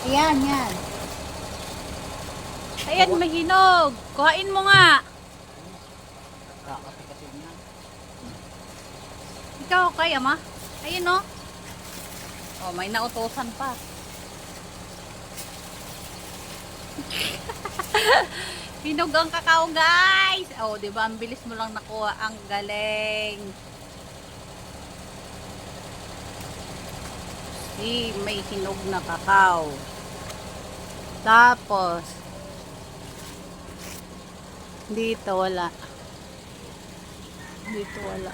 Ayan, yan. Ayan, may hinog. Kuhain mo nga. Kakapikasin na. Ikaw, kaya ma? Ayun, no? Oh, may nautosan pa. Hinog ang kakao, guys. Oh, di ba? Ang bilis mo lang nakuha. Ang galing. See, may hinog na kakao. Tapos, dito wala. Dito wala.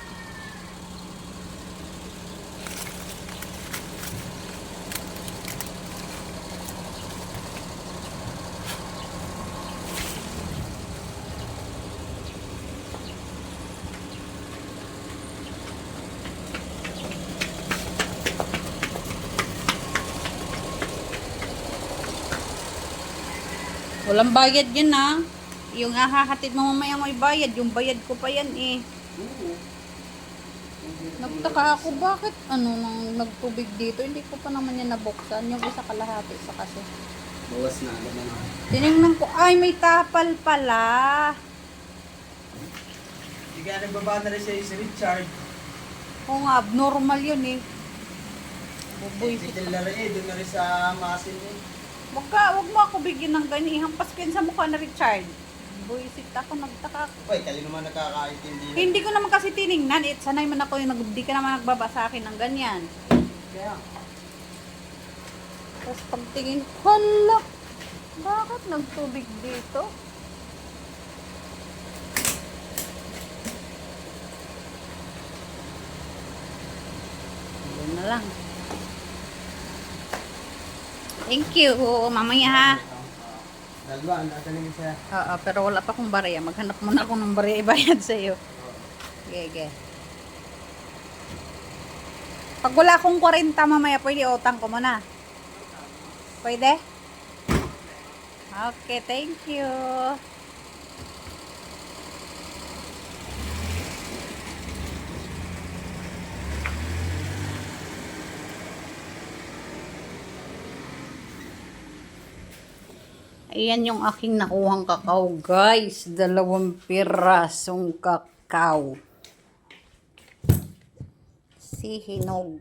Walang bayad yan, ha. Yung hahatid mo mamaya may bayad. Yung bayad ko pa yan, eh. Oo. Nagtaka ako, bakit nang nagtubig dito? Hindi ko pa naman yan nabuksan. Yung isa kalahati sa kasi. Bawas na. Agad na. Tinignan ko, ay may tapal pala. Hindi kaya nagbaba na rin siya si Richard. Oo nga, abnormal yun, eh. Bubuisit. Titil na rin eh. Doon na rin sa masin eh. Wag mo ako bigyan ng ganyan. Ihampas ko yan sa mukha na Richard. Buisit ako, nagtaka ako. Uy, kali naman nakakaintindi. Hindi ko naman kasi tinignan. Sanay man ako yung di ka naman nagbaba sa akin ng ganyan. Kaya. Tapos pagtingin, hala, bakit nagtubig dito? Yun na lang. Thank you. Mamaya ha. Dalawa, ang nataling siya. Oo, pero wala pa akong barya. Maghanap muna ako ng barya ibayad sa iyo. Gege. Pag wala akong 40 mamaya, pwede utang ko muna. Pwede? Okay, thank you. Ayan yung aking nakuhang kakao, guys. 2 pirasong kakao. Si hinog.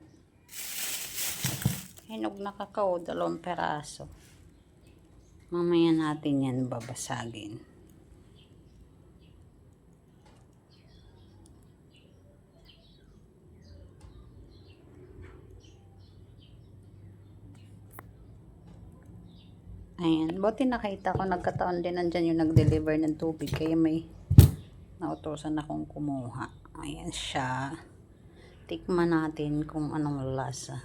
Hinog na kakao, 2 piraso. Mamaya natin yan babasagin. Ayan, buti nakita ko, nagkataon din nandyan yung nag-deliver ng tubig, kaya may nautosan akong kumuha. Ayan siya. Tikman natin kung anong lasa.